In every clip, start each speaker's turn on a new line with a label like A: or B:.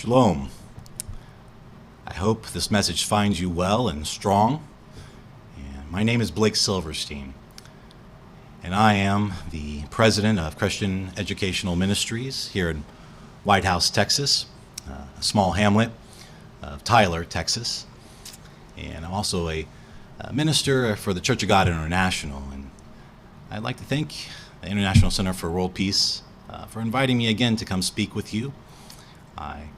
A: Shalom. I hope this message finds you well and strong. And my name is Blake Silverstein, and I am the president of Christian Educational Ministries here in White House, Texas, a small hamlet of Tyler, Texas. And I'm also a minister for the Church of God International. And I'd like to thank the International Center for World Peace for inviting me again to come speak with you. I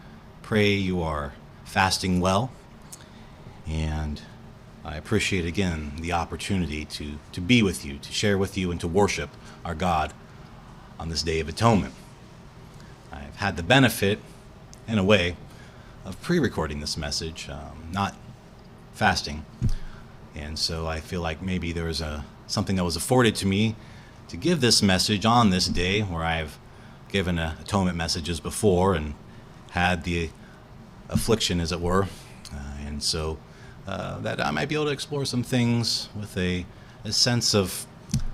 A: pray you are fasting well, and I appreciate again the opportunity to be with you, to share with you, and to worship our God on this Day of Atonement. I've had the benefit, in a way, of pre-recording this message, not fasting, and so I feel like maybe there was something that was afforded to me to give this message on this day, where I've given atonement messages before and had the affliction, as it were, and so that I might be able to explore some things with a sense of,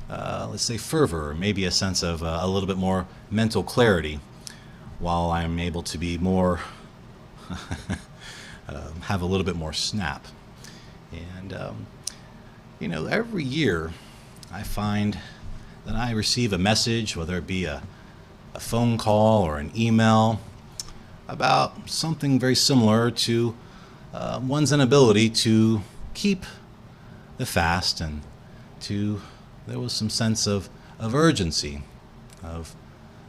A: let's say, fervor, or maybe a sense of a little bit more mental clarity, while I'm able to be more, have a little bit more snap. And, every year I find that I receive a message, whether it be a phone call or an email, about something very similar to one's inability to keep the fast, and there was some sense of urgency, of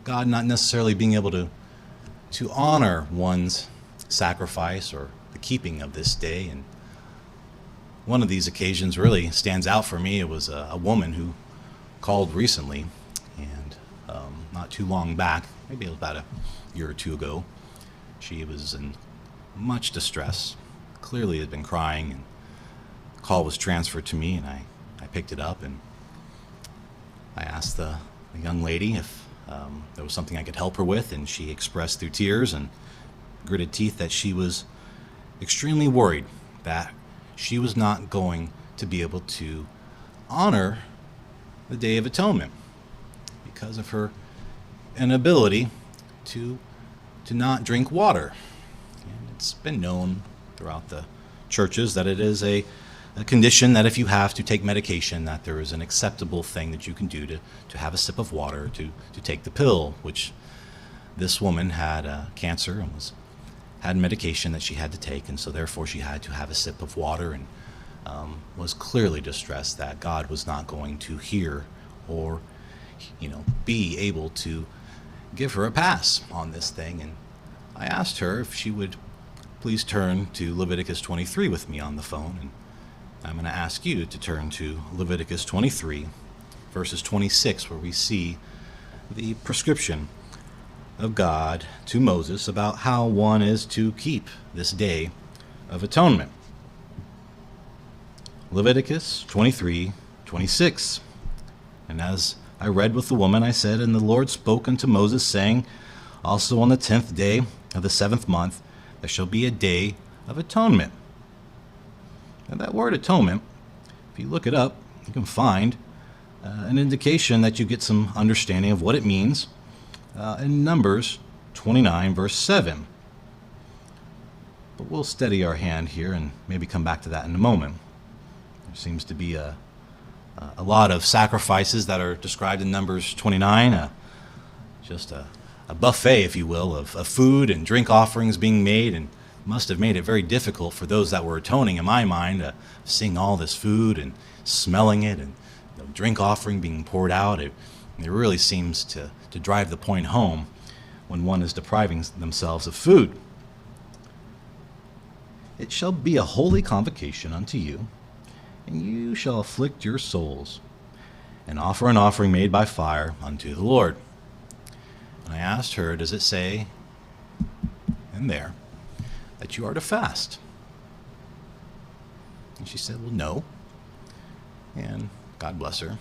A: God not necessarily being able to honor one's sacrifice or the keeping of this day. And one of these occasions really stands out for me. It was a woman who called recently, and not too long back, maybe about a year or two ago. She was in much distress, clearly had been crying, and the call was transferred to me, and I picked it up, and I asked the young lady if there was something I could help her with, and she expressed through tears and gritted teeth that she was extremely worried that she was not going to be able to honor the Day of Atonement because of her inability to not drink water. And it's been known throughout the churches that it is a condition that if you have to take medication, that there is an acceptable thing that you can do to have a sip of water, to take the pill, which this woman had cancer and had medication that she had to take, and so therefore she had to have a sip of water, and was clearly distressed that God was not going to hear or be able to give her a pass on this thing. And I asked her if she would please turn to Leviticus 23 with me on the phone, and I'm going to ask you to turn to Leviticus 23, verses 26, where we see the prescription of God to Moses about how one is to keep this Day of Atonement. Leviticus 23:26. And as I read with the woman, I said, "And the Lord spoke unto Moses, saying, Also on the 10th day of the 7th month, there shall be a day of atonement." And that word atonement, if you look it up, you can find an indication that you get some understanding of what it means in Numbers 29, verse 7. But we'll steady our hand here and maybe come back to that in a moment. There seems to be a lot of sacrifices that are described in Numbers 29, just a buffet, if you will, of food and drink offerings being made, and must have made it very difficult for those that were atoning, in my mind, seeing all this food and smelling it, and the drink offering being poured out. It really seems to drive the point home when one is depriving themselves of food. "It shall be a holy convocation unto you, and you shall afflict your souls, and offer an offering made by fire unto the Lord." And I asked her, does it say in there that you are to fast? And she said, well, no. And God bless her.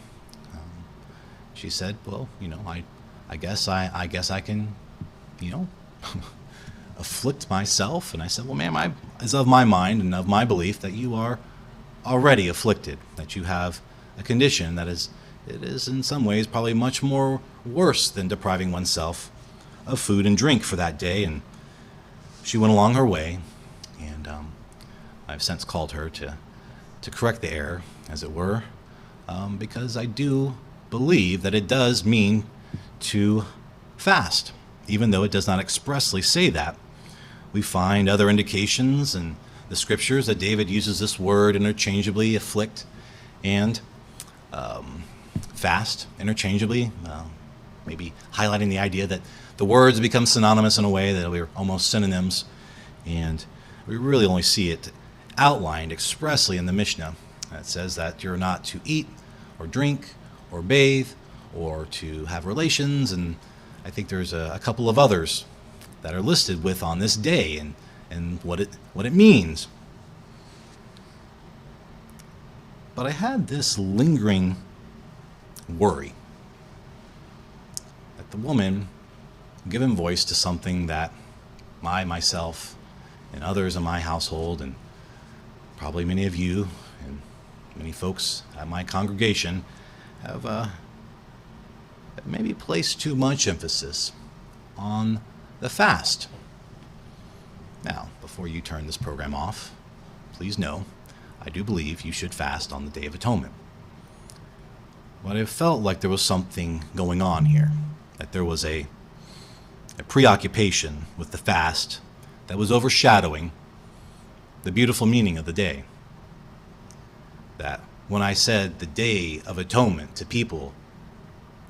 A: She said, well, I guess I can, afflict myself. And I said, well, ma'am, it's of my mind and of my belief that you are already afflicted, that you have a condition that is in some ways probably much more worse than depriving oneself of food and drink for that day. And she went along her way, and I've since called her to correct the error, as it were, because I do believe that it does mean to fast, even though it does not expressly say that. We find other indications in the scriptures that David uses this word interchangeably, afflict and fast interchangeably, maybe highlighting the idea that the words become synonymous in a way that we're almost synonyms, and we really only see it outlined expressly in the Mishnah. It says that you're not to eat or drink or bathe or to have relations, and I think there's a couple of others that are listed with on this day and what it means. But I had this lingering worry that the woman given voice to something that myself and others in my household, and probably many of you and many folks at my congregation have maybe placed too much emphasis on the fast. Now, before you turn this program off, please know I do believe you should fast on the Day of Atonement. But I felt like there was something going on here, that there was a preoccupation with the fast that was overshadowing the beautiful meaning of the day. That when I said the Day of Atonement to people,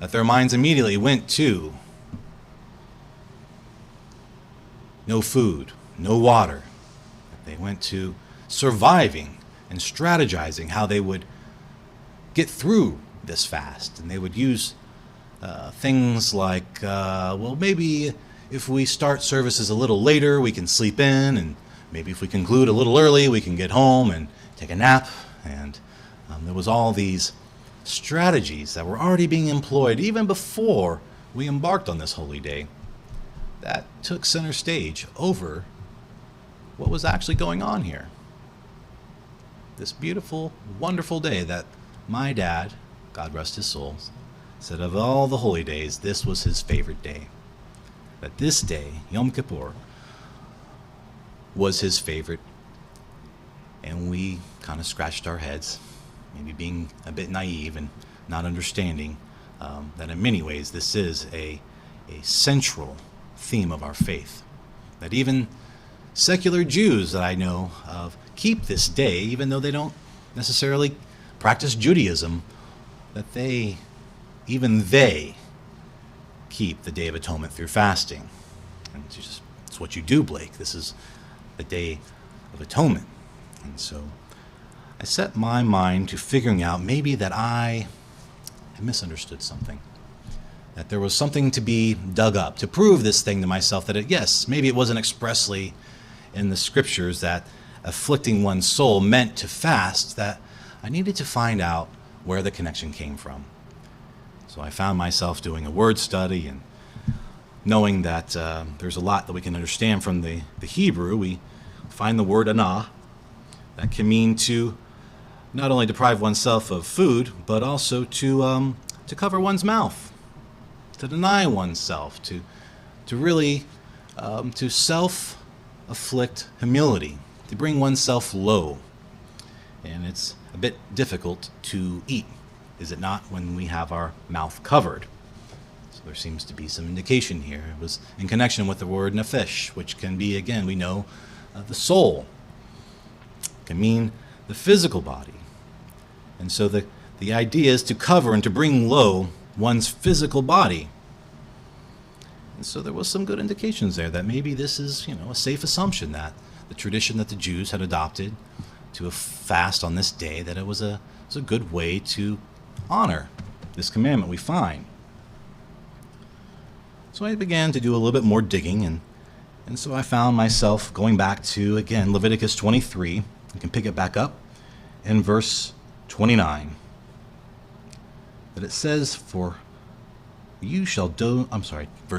A: that their minds immediately went to no food, no water. That they went to surviving and strategizing how they would get through this fast. And they would use things like, well, maybe if we start services a little later, we can sleep in, and maybe if we conclude a little early, we can get home and take a nap. And there was all these strategies that were already being employed even before we embarked on this holy day that took center stage over what was actually going on here. This beautiful, wonderful day that my dad, God rest his soul, said of all the holy days, this was his favorite day. That this day, Yom Kippur, was his favorite. And we kind of scratched our heads, maybe being a bit naive and not understanding that in many ways this is a central theme of our faith. That even secular Jews that I know of keep this day, even though they don't necessarily practice Judaism, that even they keep the Day of Atonement through fasting. And it's what you do, Blake. This is the Day of Atonement. And so I set my mind to figuring out maybe that I had misunderstood something. That there was something to be dug up, to prove this thing to myself, that yes, maybe it wasn't expressly in the scriptures that afflicting one's soul meant to fast, that I needed to find out where the connection came from. So I found myself doing a word study and knowing that there's a lot that we can understand from the Hebrew. We find the word anah that can mean to not only deprive oneself of food, but also to cover one's mouth, to deny oneself, to really to self-afflict humility, to bring oneself low. And it's a bit difficult to eat, is it not, when we have our mouth covered? So there seems to be some indication here. It was in connection with the word nephesh, which can be, again, we know, the soul. It can mean the physical body. And so the idea is to cover and to bring low one's physical body. And so there was some good indications there that maybe this is, a safe assumption that the tradition that the Jews had adopted to a fast on this day, that it was a good way to honor this commandment we find. So I began to do a little bit more digging, and so I found myself going back to, again, Leviticus 23. You can pick it back up in verse 29. That it says, verse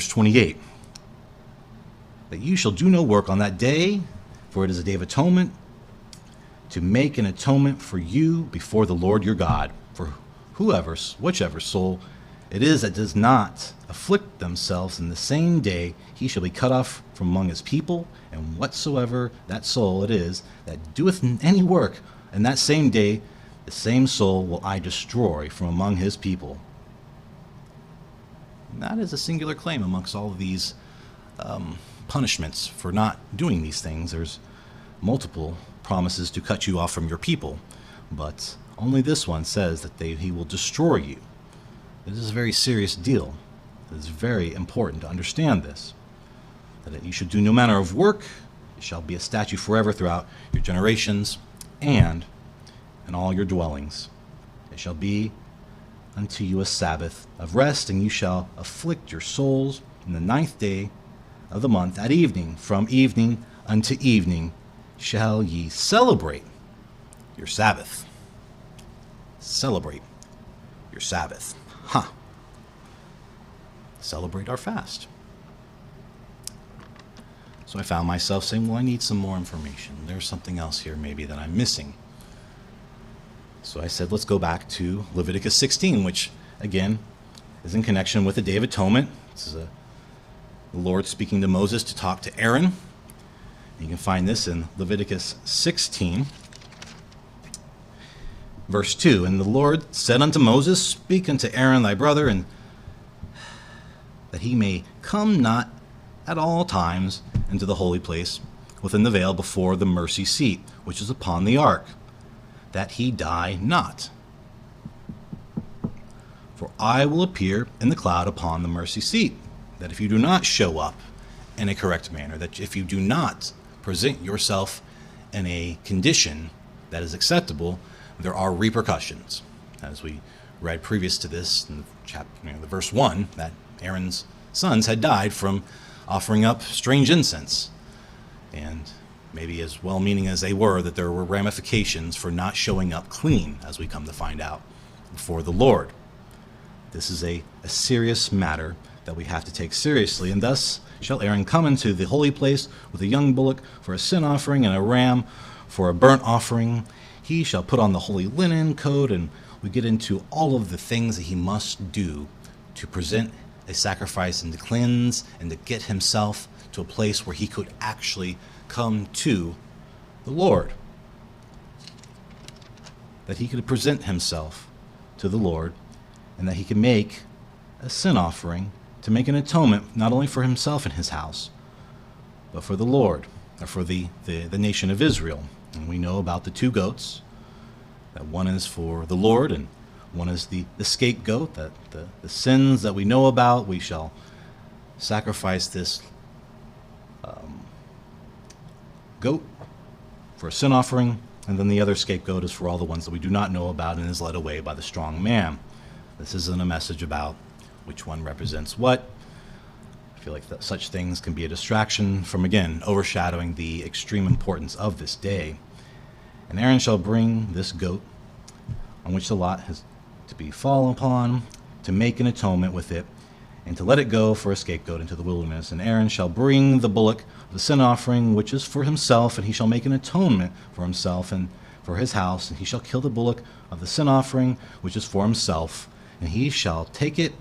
A: 28. That you shall do no work on that day, for it is a day of atonement, to make an atonement for you before the Lord your God, for whichever soul it is that does not afflict themselves in the same day, he shall be cut off from among his people, and whatsoever that soul it is that doeth any work in that same day, the same soul will I destroy from among his people. And that is a singular claim amongst all of these punishments for not doing these things. There's multiple promises to cut you off from your people, but only this one says that he will destroy you. This is a very serious deal. It is very important to understand this, that you should do no manner of work. It shall be a statute forever throughout your generations and in all your dwellings. It shall be unto you a Sabbath of rest, and you shall afflict your souls in the 9th day of the month at evening. From evening unto evening shall ye celebrate your Sabbath. Celebrate your Sabbath. Celebrate our fast. So I found myself saying, well, I need some more information. There's something else here maybe that I'm missing. So I said, let's go back to Leviticus 16, which, again, is in connection with the Day of Atonement. This is the Lord speaking to Moses to talk to Aaron. You can find this in Leviticus 16, verse 2. And the Lord said unto Moses, speak unto Aaron thy brother, and that he may come not at all times into the holy place within the veil before the mercy seat, which is upon the ark, that he die not. For I will appear in the cloud upon the mercy seat, that if you do not show up in a correct manner, that if you do not present yourself in a condition that is acceptable, there are repercussions. As we read previous to this in the verse 1, that Aaron's sons had died from offering up strange incense. And maybe as well-meaning as they were, that there were ramifications for not showing up clean, as we come to find out, before the Lord. This is a serious matter that we have to take seriously. And thus shall Aaron come into the holy place with a young bullock for a sin offering and a ram for a burnt offering. He shall put on the holy linen coat, and we get into all of the things that he must do to present a sacrifice and to cleanse and to get himself to a place where he could actually come to the Lord. That he could present himself to the Lord, and that he could make a sin offering to make an atonement, not only for himself and his house, but for the Lord, or for the nation of Israel. And we know about the 2 goats, that one is for the Lord and one is the scapegoat, that the sins that we know about, we shall sacrifice this goat for a sin offering, and then the other scapegoat is for all the ones that we do not know about and is led away by the strong man. This isn't a message about which one represents what. I feel like that such things can be a distraction from, again, overshadowing the extreme importance of this day. And Aaron shall bring this goat on which the lot has to be fallen upon, to make an atonement with it, and to let it go for a scapegoat into the wilderness. And Aaron shall bring the bullock of the sin offering, which is for himself, and he shall make an atonement for himself and for his house. And he shall kill the bullock of the sin offering, which is for himself, and he shall take it,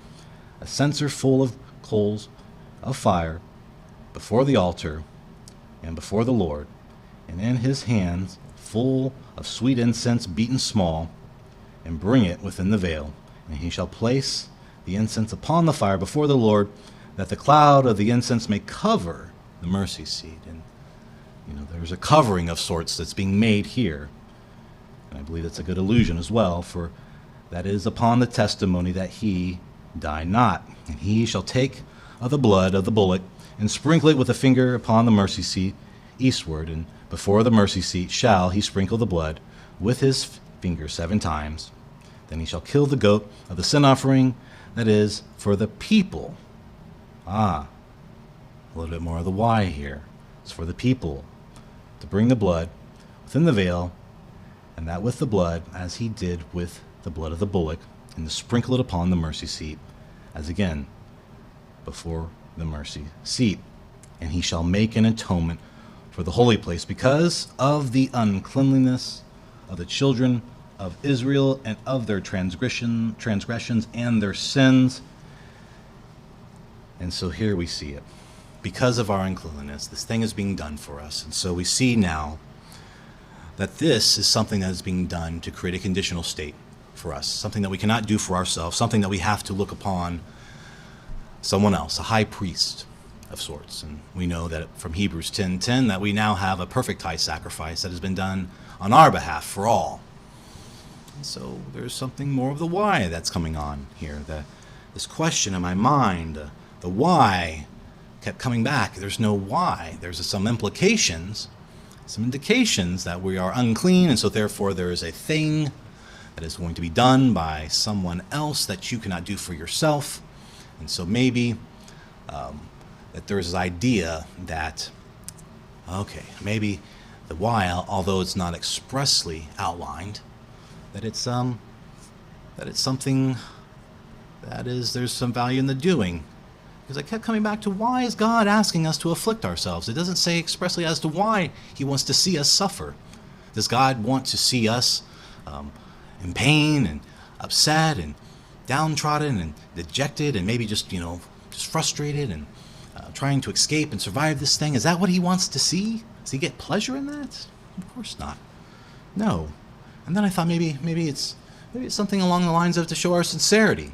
A: a censer full of coals of fire, before the altar and before the Lord, and in his hands full of sweet incense beaten small, and bring it within the veil. And he shall place the incense upon the fire before the Lord, that the cloud of the incense may cover the mercy seat. And there's a covering of sorts that's being made here, and I believe that's a good allusion as well, for that is upon the testimony that he die not. And he shall take of the blood of the bullock and sprinkle it with a finger upon the mercy seat eastward, and before the mercy seat shall he sprinkle the blood with his finger 7 times. Then he shall kill the goat of the sin offering, that is for the people. A little bit more of the why here. It's for the people to bring the blood within the veil, and that with the blood, as he did with the blood of the bullock, and to sprinkle it upon the mercy seat, as again before the mercy seat. And he shall make an atonement for the holy place because of the uncleanliness of the children of Israel and of their transgressions and their sins. And so here we see it. Because of our uncleanness, this thing is being done for us. And so we see now that this is something that is being done to create a conditional state for us, something that we cannot do for ourselves, something that we have to look upon someone else, a high priest of sorts. And we know that from Hebrews 10:10 that we now have a perfect high sacrifice that has been done on our behalf for all. And so there's something more of the why that's coming on here. This question in my mind, the why kept coming back. There's no why. There's some implications, some indications that we are unclean, and so therefore there is a thing that is going to be done by someone else that you cannot do for yourself. And so maybe that there is this idea that, okay, maybe the why, although it's not expressly outlined, that it's something that is, there's some value in the doing. Because I kept coming back to, why is God asking us to afflict ourselves? It doesn't say expressly as to why he wants to see us suffer. Does God want to see us in pain and upset and downtrodden and dejected and maybe just frustrated and trying to escape and survive this thing? Is that what he wants to see? Does he get pleasure in that? Of course not. No. And then I thought maybe it's something along the lines of to show our sincerity,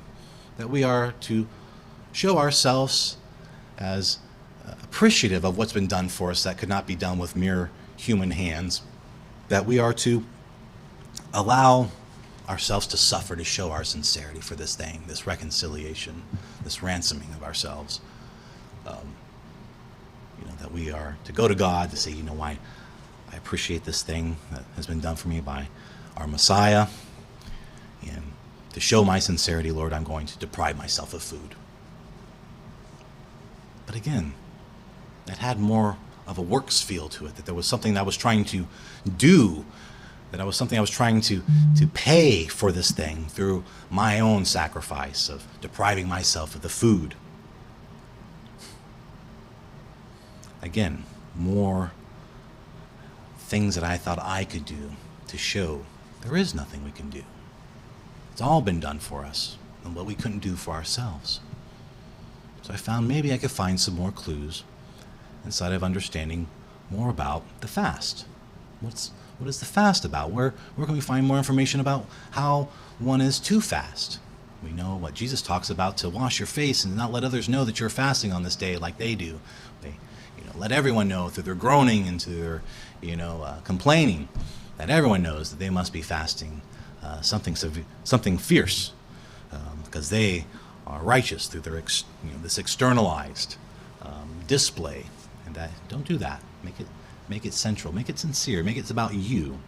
A: that we are to show ourselves as appreciative of what's been done for us that could not be done with mere human hands, that we are to allow ourselves to suffer to show our sincerity for this thing, this reconciliation, this ransoming of ourselves. That we are to go to God to say, I appreciate this thing that has been done for me by our Messiah, and to show my sincerity, Lord, I'm going to deprive myself of food. But again, that had more of a works feel to it, that there was something that I was trying to do, that I was something I was trying to pay for this thing through my own sacrifice of depriving myself of the food. Again, more things that I thought I could do to show there is nothing we can do. It's all been done for us, and what we couldn't do for ourselves. So I found maybe I could find some more clues inside of understanding more about the fast. What is the fast about? Where can we find more information about how one is to fast? We know what Jesus talks about, to wash your face and not let others know that you're fasting on this day like they do. They let everyone know through their groaning and through their complaining, that everyone knows that they must be fasting something fierce, because they are righteous through their this externalized display. And that, don't do that. Make it central, make it sincere, make it about you.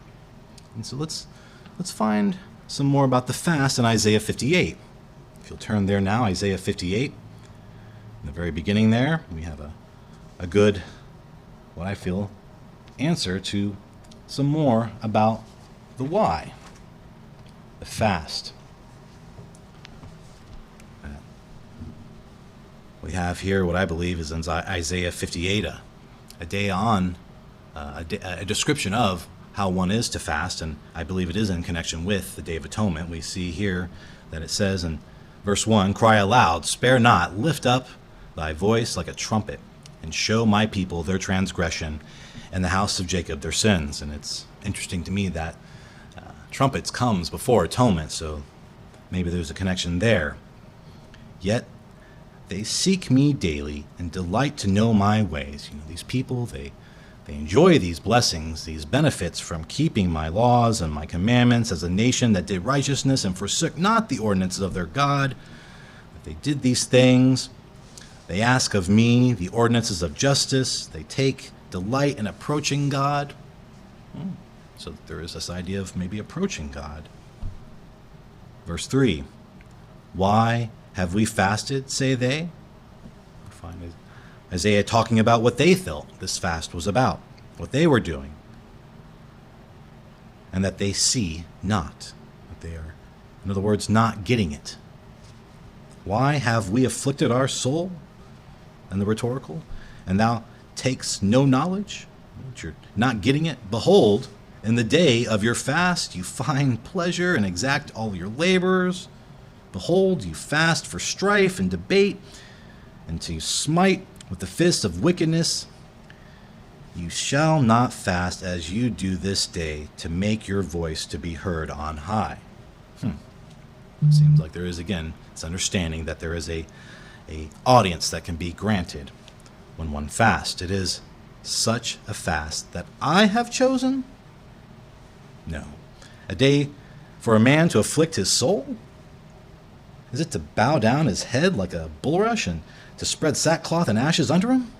A: And so let's find some more about the fast in Isaiah 58. If you'll turn there now, Isaiah 58. In the very beginning there, we have a good, what I feel, answer to some more about the why, the fast. We have here what I believe is in Isaiah 58, a description of how one is to fast, and I believe it is in connection with the Day of Atonement. We see here that it says in verse 1, "Cry aloud, spare not, lift up thy voice like a trumpet, and show my people their transgression, and the house of Jacob their sins." And it's interesting to me that trumpets comes before atonement, so maybe there's a connection there. "Yet they seek me daily and delight to know my ways." These people, they enjoy these blessings, these benefits from keeping my laws and my commandments as a nation that did righteousness and forsook not the ordinances of their God. If they did these things, they ask of me the ordinances of justice. They take delight in approaching God. So there is this idea of maybe approaching God. Verse 3, "Why have we fasted, say they?" We find Isaiah talking about what they felt this fast was about, what they were doing, and that they see not. That they are, in other words, not getting it. "Why have we afflicted our soul?" And the rhetorical, "and thou takes no knowledge?" You're not getting it. "Behold, In the day of your fast you find pleasure and exact all your labors. Behold, you fast for strife and debate, and to smite with the fist of wickedness. You shall not fast as you do this day, to make your voice to be heard on high. Seems like there is, again, this understanding that there is a audience that can be granted when one fasts. It is such a fast that I have chosen? No. A day for a man to afflict his soul? Is it to bow down his head like a bulrush and to spread sackcloth and ashes under him?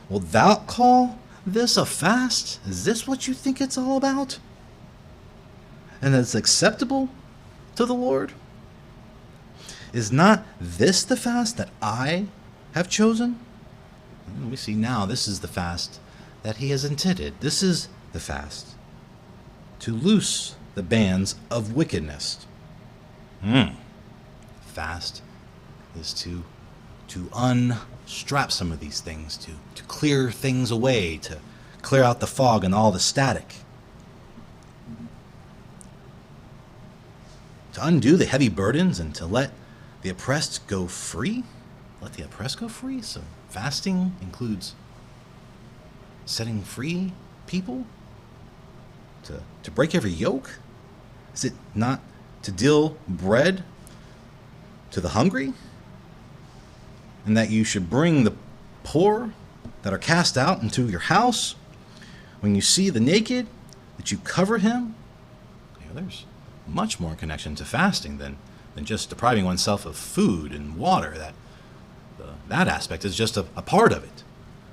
A: Wilt thou call this a fast? Is this what you think it's all about? And that it's acceptable to the Lord? Is not this the fast that I have chosen? And we see now this is the fast that he has intended. This is the fast to loose the bands of wickedness. Fast is to unstrap some of these things, to clear things away, to clear out the fog and all the static, to undo the heavy burdens and to let the oppressed go free. Let the oppressed go free. So fasting includes setting free people, to break every yoke. Is it not to deal bread to the hungry, and that you should bring the poor that are cast out into your house? When you see the naked, that you cover him? There's much more connection to fasting than just depriving oneself of food and water. That aspect is just a part of it.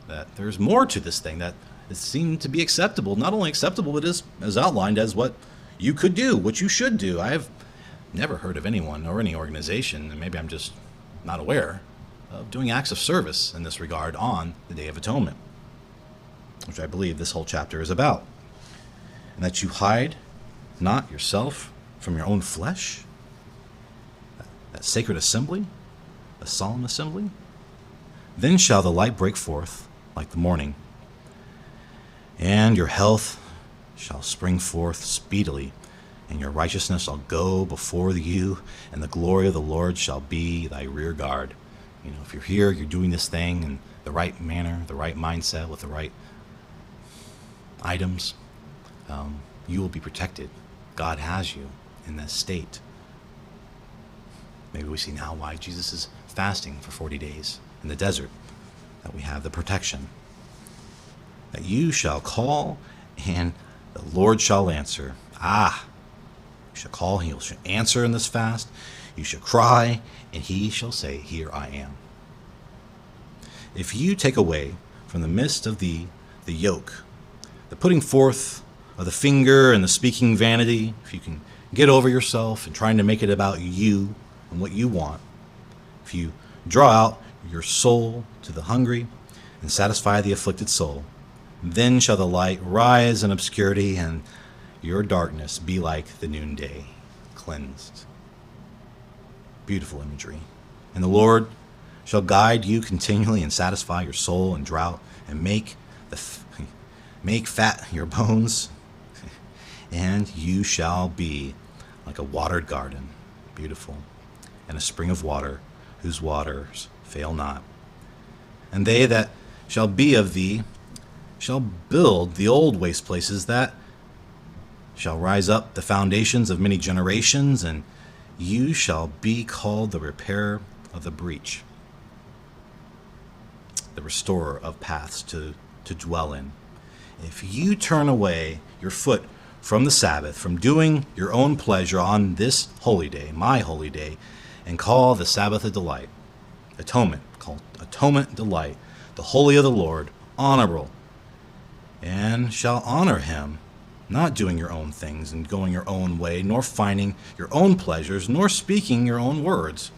A: That there's more to this thing, that it seemed to be acceptable. Not only acceptable, but is as outlined as what you could do, what you should do. I have never heard of anyone or any organization, and maybe I'm just not aware, of doing acts of service in this regard on the Day of Atonement, which I believe this whole chapter is about. And that you hide not yourself from your own flesh, that sacred assembly, a solemn assembly. Then shall the light break forth like the morning, and your health shall spring forth speedily, and your righteousness shall go before you, and the glory of the Lord shall be thy rear guard. If you're here, you're doing this thing in the right manner, the right mindset, with the right items, you will be protected. God has you in that state. Maybe we see now why Jesus is fasting for 40 days in the desert, that we have the protection. That you shall call, and the Lord shall answer. You shall call, he shall answer in this fast. You shall cry, and he shall say, Here I am. If you take away from the midst of the yoke, the putting forth of the finger and the speaking vanity, if you can get over yourself and trying to make it about you and what you want, if you draw out your soul to the hungry and satisfy the afflicted soul, then shall the light rise in obscurity, and your darkness be like the noonday, cleansed. Beautiful imagery. And the Lord shall guide you continually and satisfy your soul in drought, and make fat your bones, and you shall be like a watered garden, beautiful, and a spring of water, whose waters fail not. And they that shall be of thee shall build the old waste places, that shall rise up the foundations of many generations, and you shall be called the repairer of the breach, the restorer of paths to dwell in. If you turn away your foot from the Sabbath, from doing your own pleasure on this holy day, my holy day, and call the Sabbath a delight, atonement, called atonement delight, the holy of the Lord, honorable, and shall honor him, not doing your own things and going your own way, nor finding your own pleasures, nor speaking your own words.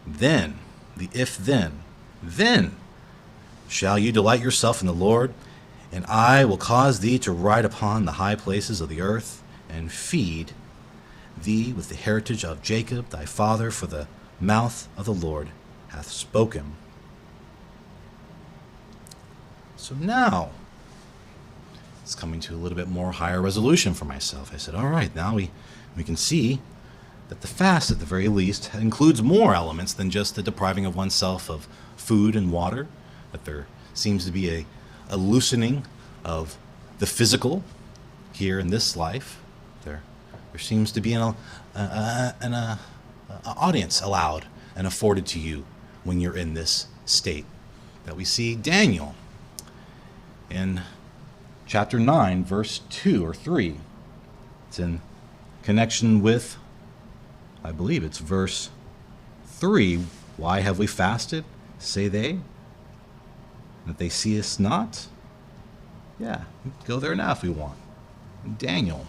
A: Then, the if then shall you delight yourself in the Lord, and I will cause thee to ride upon the high places of the earth, and feed thee with the heritage of Jacob thy father, for the mouth of the Lord hath spoken. So now, it's coming to a little bit more higher resolution for myself. I said, all right, now we can see that the fast, at the very least, includes more elements than just the depriving of oneself of food and water, that there seems to be a loosening of the physical here in this life. There seems to be an audience allowed and afforded to you when you're in this state. That we see Daniel in chapter 9, verse 2 or 3. It's in connection with, I believe it's verse 3. Why have we fasted, say they, that they see us not? Yeah, we can go there now if we want. Daniel,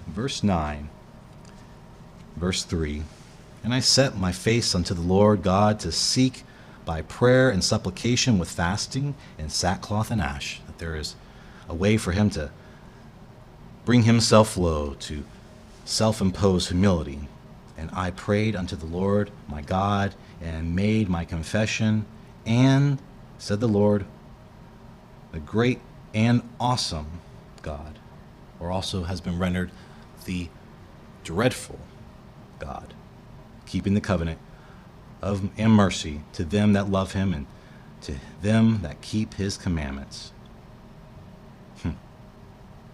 A: verse 9, verse 3. And I set my face unto the Lord God to seek by prayer and supplication with fasting and sackcloth and ash, that there is a way for him to bring himself low, to self-impose humility. And I prayed unto the Lord my God and made my confession, and said the Lord, the great and awesome God, or also has been rendered the dreadful God, keeping the covenant of and mercy to them that love him and to them that keep his commandments.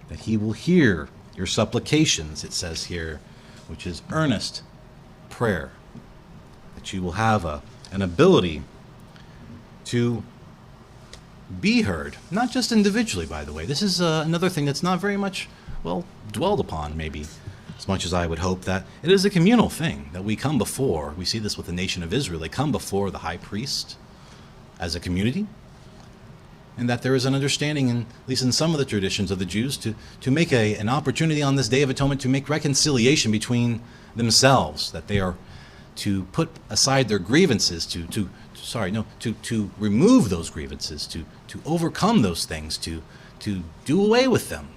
A: That he will hear your supplications, it says here, which is earnest prayer. That you will have an ability to be heard, not just individually, by the way. This is another thing that's not very much, dwelled upon, maybe, as much as I would hope, that it is a communal thing, that we come before. We see this with the nation of Israel. They come before the high priest as a community, and that there is an understanding, at least in some of the traditions of the Jews, to make an opportunity on this Day of Atonement to make reconciliation between themselves, that they are to put aside their grievances, to remove those grievances, to overcome those things, to do away with them.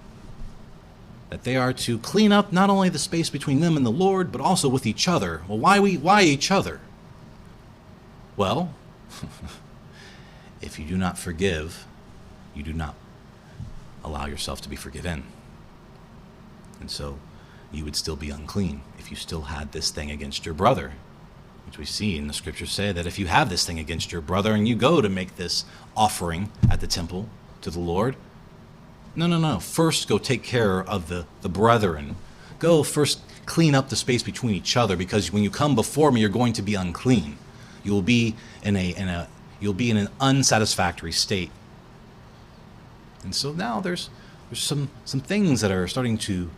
A: That they are to clean up not only the space between them and the Lord, but also with each other. Well, why each other? Well, if you do not forgive, you do not allow yourself to be forgiven. And so you would still be unclean if you still had this thing against your brother, which we see in the scriptures say that if you have this thing against your brother and you go to make this offering at the temple to the Lord, no. First go take care of the brethren. Go first clean up the space between each other, because when you come before me, you're going to be unclean. You will be in an unsatisfactory state. And so now there's some things that are starting to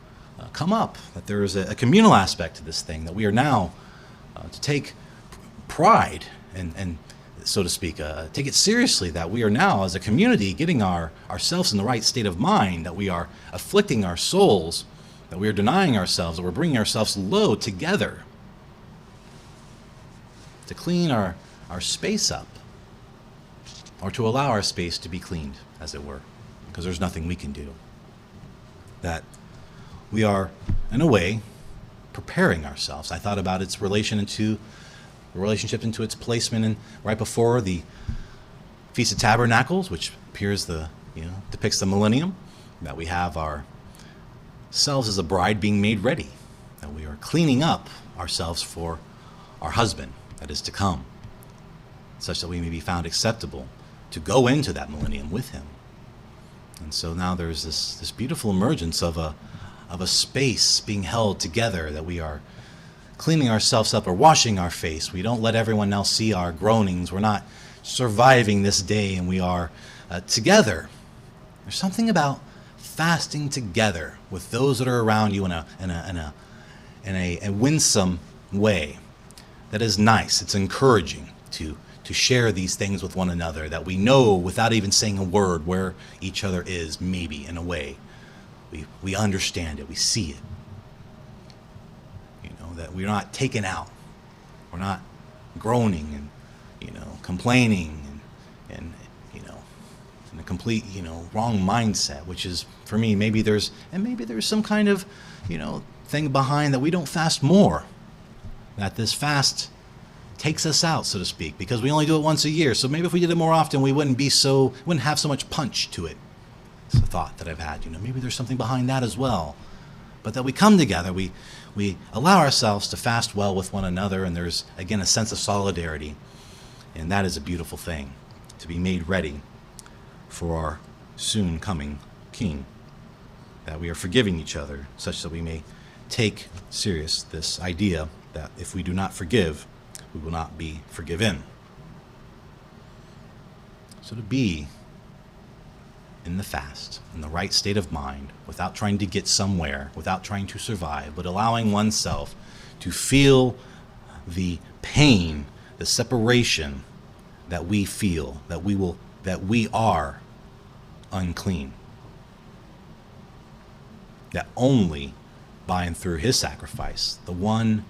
A: come up, that there is a communal aspect to this thing, that we are now to take pride and so to speak, take it seriously, that we are now as a community getting ourselves in the right state of mind, that we are afflicting our souls, that we are denying ourselves, that we're bringing ourselves low together to clean our space up, or to allow our space to be cleaned, as it were, because there's nothing we can do. That we are, in a way, preparing ourselves. I thought about its relationship into its placement in right before the Feast of Tabernacles, which depicts the millennium, that we have ourselves as a bride being made ready, that we are cleaning up ourselves for our husband that is to come, such that we may be found acceptable to go into that millennium with him. And so now there's this beautiful emergence of a space being held together, that we are cleaning ourselves up or washing our face. We don't let everyone else see our groanings. We're not surviving this day, and we are together. There's something about fasting together with those that are around you in a winsome way that is nice. It's encouraging to share these things with one another, that we know without even saying a word where each other is, maybe in a way. We understand it. We see it. That we're not taken out. We're not groaning and complaining and in a complete wrong mindset, which is, for me, maybe there's some kind of thing behind that we don't fast more, that this fast takes us out, so to speak, because we only do it once a year. So maybe if we did it more often, we wouldn't have so much punch to it. It's a thought that I've had. Maybe there's something behind that as well. But that we come together, we allow ourselves to fast well with one another, and there's, again, a sense of solidarity. And that is a beautiful thing, to be made ready for our soon coming King. That we are forgiving each other, such that we may take serious this idea that if we do not forgive, we will not be forgiven. So to be in the fast, in the right state of mind, without trying to get somewhere, without trying to survive, but allowing oneself to feel the pain, the separation that we feel, that we are unclean. That only by and through his sacrifice, the one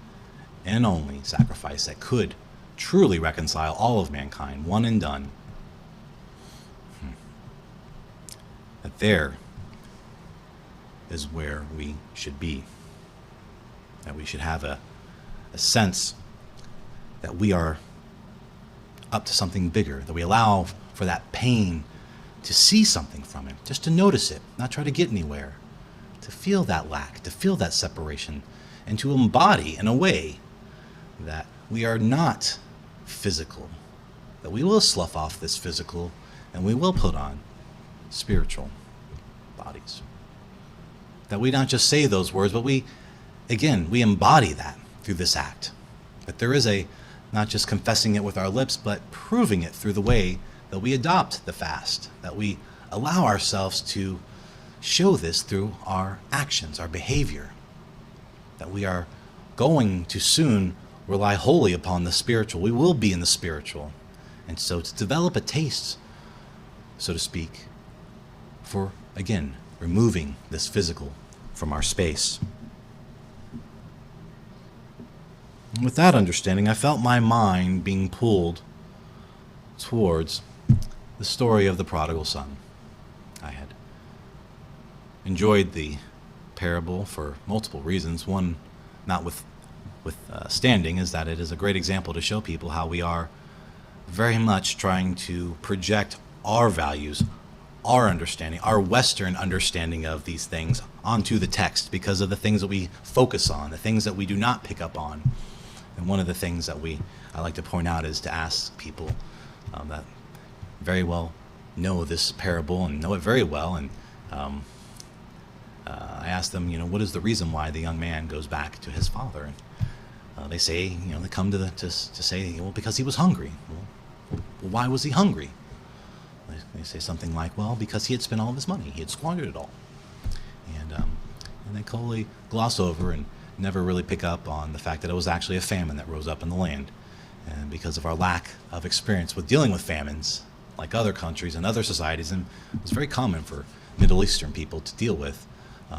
A: and only sacrifice that could truly reconcile all of mankind, one and done, that there is where we should be. That we should have a sense that we are up to something bigger, that we allow for that pain to see something from it, just to notice it, not try to get anywhere, to feel that lack, to feel that separation, and to embody in a way that we are not physical, that we will slough off this physical and we will put on spiritual bodies. That we not just say those words, but we embody that through this act. That there is not just confessing it with our lips, but proving it through the way that we adopt the fast, that we allow ourselves to show this through our actions, our behavior, that we are going to soon rely wholly upon the spiritual. We will be in the spiritual. And so to develop a taste, so to speak, for, again, removing this physical from our space. And with that understanding, I felt my mind being pulled towards the story of the prodigal son. I had enjoyed the parable for multiple reasons. One, not with standing, is that it is a great example to show people how we are very much trying to project our values, our understanding, our Western understanding of these things onto the text because of the things that we focus on, the things that we do not pick up on. And one of the things that I like to point out is to ask people that very well know this parable and know it very well, and I ask them, what is the reason why the young man goes back to his father? And they say, they come to say, well, because he was hungry. Well, why was he hungry? They say something like, well, because he had spent all of his money. He had squandered it all. And they totally gloss over and never really pick up on the fact that it was actually a famine that rose up in the land. And because of our lack of experience with dealing with famines, like other countries and other societies, and it was very common for Middle Eastern people to deal with,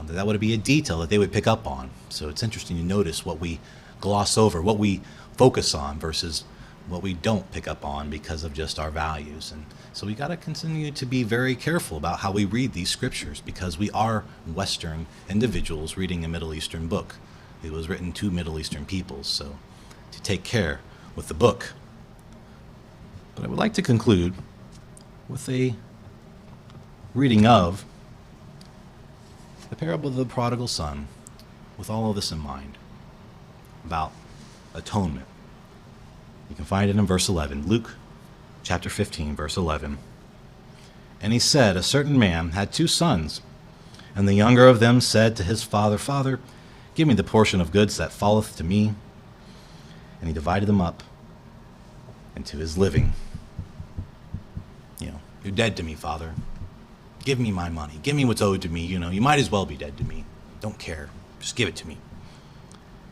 A: that would be a detail that they would pick up on. So it's interesting to notice what we gloss over, what we focus on versus what we don't pick up on because of just our values. And so we got to continue to be very careful about how we read these scriptures, because we are Western individuals reading a Middle Eastern book. It was written to Middle Eastern peoples, so to take care with the book. But I would like to conclude with a reading of the parable of the prodigal son, with all of this in mind, about atonement. You can find it in verse 11, Luke chapter 15, verse 11. And he said, a certain man had 2 sons, and the younger of them said to his father, Father, give me the portion of goods that falleth to me. And he divided them up into his living. You're dead to me, Father. Give me my money. Give me what's owed to me. You might as well be dead to me. Don't care. Just give it to me.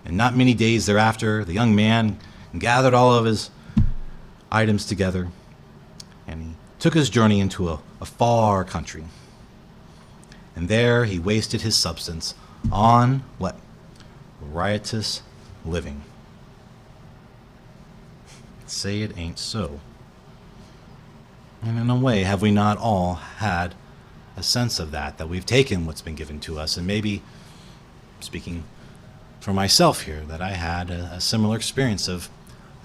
A: And not many days thereafter, the young man gathered all of his items together, and he took his journey into a far country. And there he wasted his substance on what? Riotous living. Say it ain't so. And in a way, have we not all had a sense of that we've taken what's been given to us? And maybe, speaking for myself here, that I had a similar experience of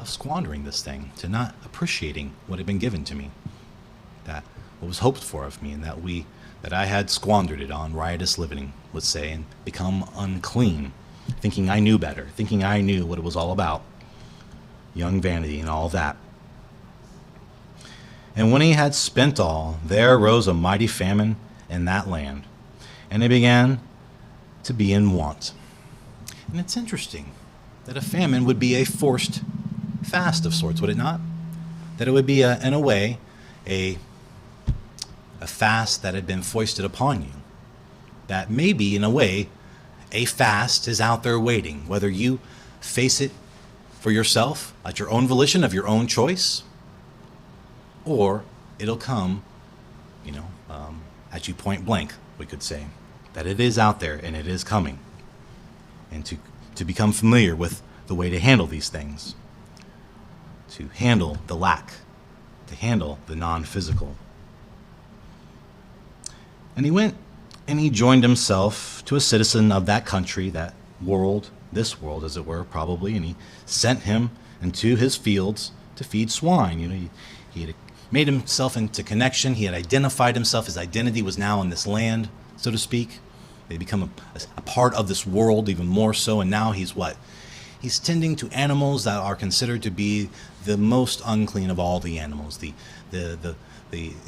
A: squandering this thing, to not appreciating what had been given to me, that what was hoped for of me, and that that I had squandered it on riotous living, let's say, and become unclean, thinking I knew better, thinking I knew what it was all about. Young vanity and all that. And when he had spent all, there arose a mighty famine in that land, and they began to be in want. And it's interesting that a famine would be a forced fast of sorts, would it not? That it would be, in a way, a fast that had been foisted upon you. That maybe, in a way, a fast is out there waiting, whether you face it for yourself, at your own volition, of your own choice, or it'll come, at you point blank, we could say, that it is out there and it is coming. And to become familiar with the way to handle these things, to handle the lack, to handle the non-physical. And he went and he joined himself to a citizen of that country, that world, this world as it were, probably, and he sent him into his fields to feed swine. He had made himself into connection. He had identified himself. His identity was now in this land, so to speak. They become a part of this world even more so, and now he's what? He's tending to animals that are considered to be the most unclean of all the animals, the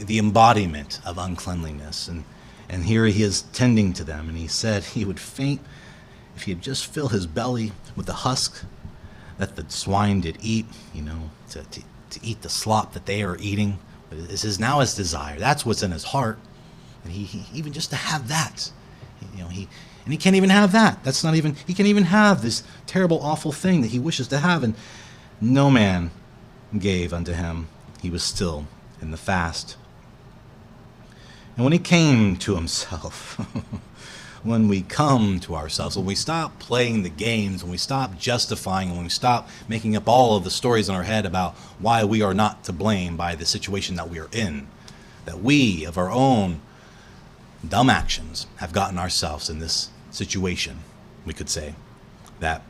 A: embodiment of uncleanliness. And here he is tending to them, and he said he would faint if he had just filled his belly with the husk that the swine did eat, to eat the slop that they are eating. This is now his desire. That's what's in his heart. And he even just to have that, he can't even have that. He can't even have this terrible, awful thing that he wishes to have. And no man gave unto him. He was still in the fast. And when he came to himself, when we come to ourselves, when we stop playing the games, when we stop justifying, when we stop making up all of the stories in our head about why we are not to blame by the situation that we are in, that we, of our own dumb actions, have gotten ourselves in this situation, we could say, that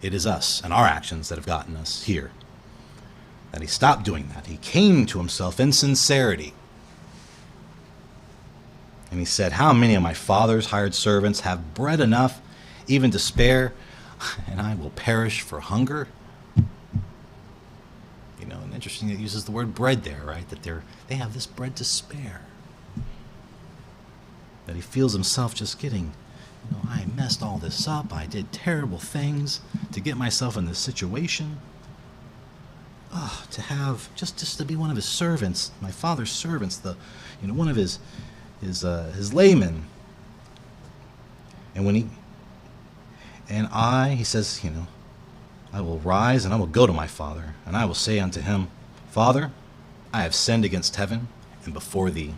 A: it is us and our actions that have gotten us here. That he stopped doing that. He came to himself in sincerity. And he said, how many of my father's hired servants have bread enough even to spare, and I will perish for hunger? And interesting, it uses the word bread there, right? That they have this bread to spare. That he feels himself just getting, I messed all this up. I did terrible things to get myself in this situation. To have, just to be one of his servants, my father's servants, one of his layman. And he says, I will rise and I will go to my father, and I will say unto him, Father, I have sinned against heaven and before thee,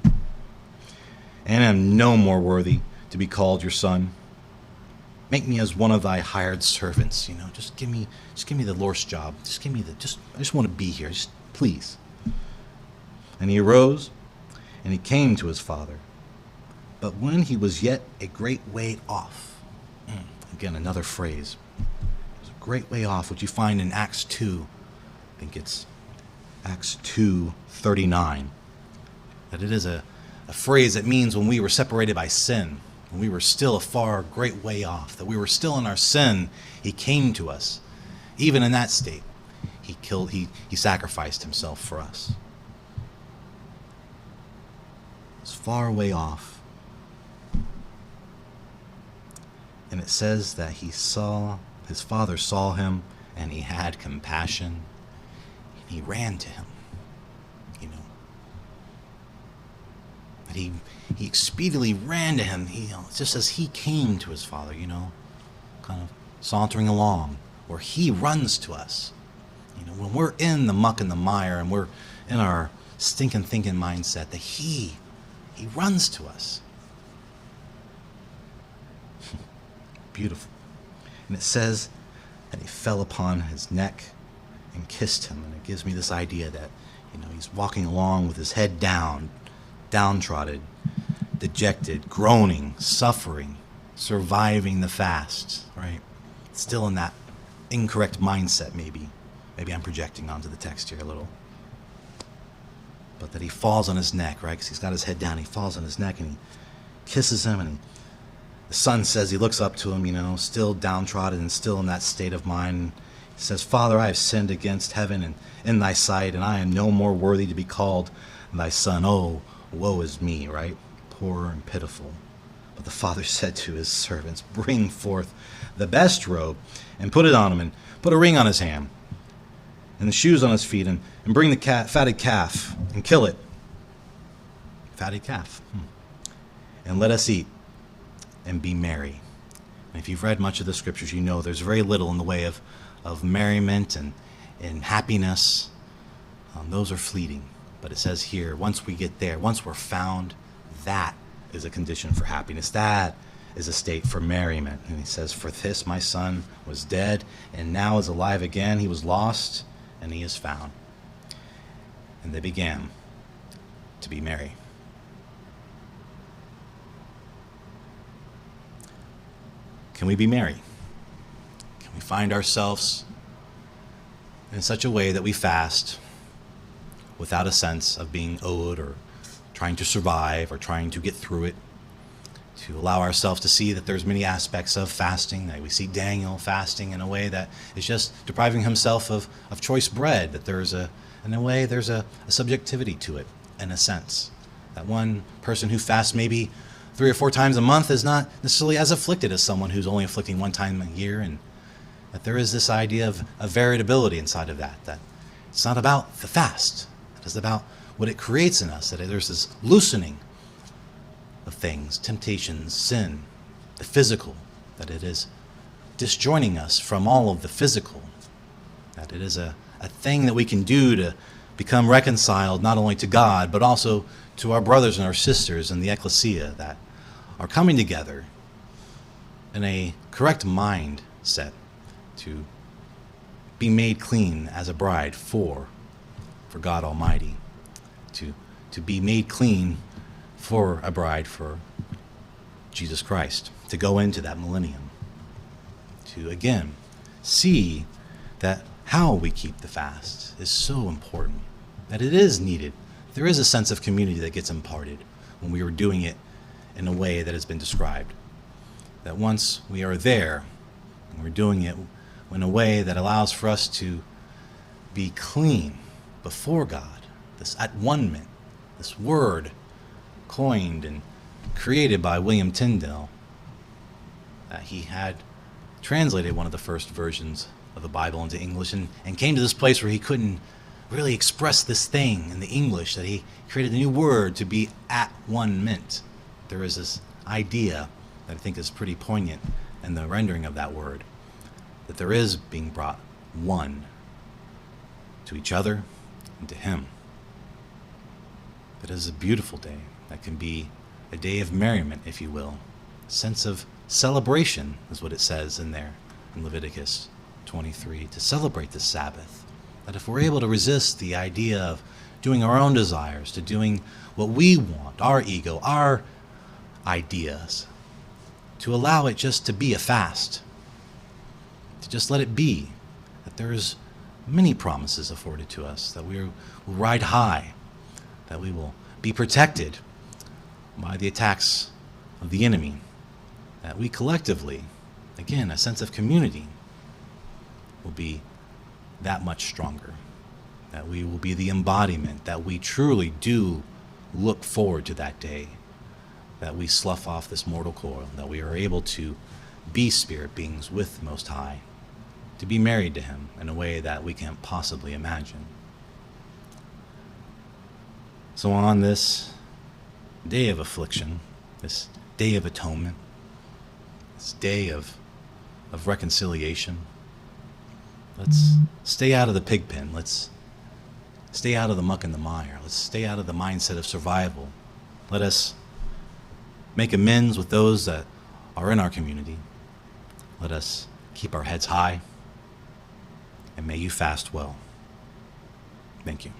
A: and am no more worthy to be called your son. Make me as one of thy hired servants. Just give me the Lord's job. I just want to be here. Just please. And he arose and he came to his father. But when he was yet a great way off, again, another phrase, it was a great way off, which you find in Acts 2, I think it's Acts 2:39, that it is a phrase that means when we were separated by sin, when we were still a far great way off, that we were still in our sin, he came to us. Even in that state, he sacrificed himself for us. It's far way off. And it says that his father saw him, and he had compassion, and he ran to him. That he expediently ran to him, just as he came to his father, kind of sauntering along, where he runs to us. When we're in the muck and the mire, and we're in our stinking thinking mindset, that he runs to us. Beautiful. And it says that he fell upon his neck and kissed him. And it gives me this idea that, he's walking along with his head down, downtrodden, dejected, groaning, suffering, surviving the fast, right? Still in that incorrect mindset, maybe. Maybe I'm projecting onto the text here a little. But that he falls on his neck, right? Because he's got his head down. He falls on his neck and kisses him, and the son says, he looks up to him, still downtrodden and still in that state of mind. He says, "Father, I have sinned against heaven and in thy sight, and I am no more worthy to be called thy son. Oh, woe is me," right? Poor and pitiful. But the father said to his servants, "Bring forth the best robe and put it on him, and put a ring on his hand and the shoes on his feet, and bring the fatted calf and kill it." Fatted calf. "And let us eat and be merry." And if you've read much of the scriptures, you know there's very little in the way of merriment and happiness. Those are fleeting. But it says here, once we get there, once we're found, that is a condition for happiness. That is a state for merriment. And he says, "For this my son was dead and now is alive again. He was lost and he is found." And they began to be merry. Can we be merry? Can we find ourselves in such a way that we fast without a sense of being owed or trying to survive or trying to get through it? To allow ourselves to see that there's many aspects of fasting, that we see Daniel fasting in a way that is just depriving himself of choice bread, that there's a subjectivity to it, in a sense. That one person who fasts maybe 3 or 4 times a month is not necessarily as afflicted as someone who's only afflicting 1 time a year, and that there is this idea of variability inside of that it's not about the fast. It is about what it creates in us, that there's this loosening of things, temptations, sin, the physical, that it is disjoining us from all of the physical, that it is a thing that we can do to become reconciled not only to God, but also to our brothers and our sisters in the ecclesia that are coming together in a correct mindset to be made clean as a bride for God Almighty, to be made clean for a bride for Jesus Christ, to go into that millennium, to again see that how we keep the fast is so important, that it is needed. There is a sense of community that gets imparted when we are doing it in a way that has been described. That once we are there, and we're doing it in a way that allows for us to be clean before God, this at-one-ment, this word coined and created by William Tyndale, that he had translated one of the first versions of the Bible into English and came to this place where he couldn't really express this thing in the English, that he created a new word to be at-one-ment. There is this idea that I think is pretty poignant in the rendering of that word, that there is being brought one to each other and to him. It is a beautiful day that can be a day of merriment, if you will. A sense of celebration is what it says in there in Leviticus 23, to celebrate the Sabbath. That if we're able to resist the idea of doing our own desires, to doing what we want, our ego, our ideas, to allow it just to be a fast, to just let it be, that there's many promises afforded to us, that we will ride high, that we will be protected by the attacks of the enemy, that we collectively, again, a sense of community, will be that much stronger, that we will be the embodiment, that we truly do look forward to that day, that we slough off this mortal coil, that we are able to be spirit beings with the Most High, to be married to him in a way that we can't possibly imagine. So on this day of affliction, this day of atonement, this day of reconciliation, let's stay out of the pig pen. Let's stay out of the muck and the mire. Let's stay out of the mindset of survival. Let us make amends with those that are in our community. Let us keep our heads high, and may you fast well. Thank you.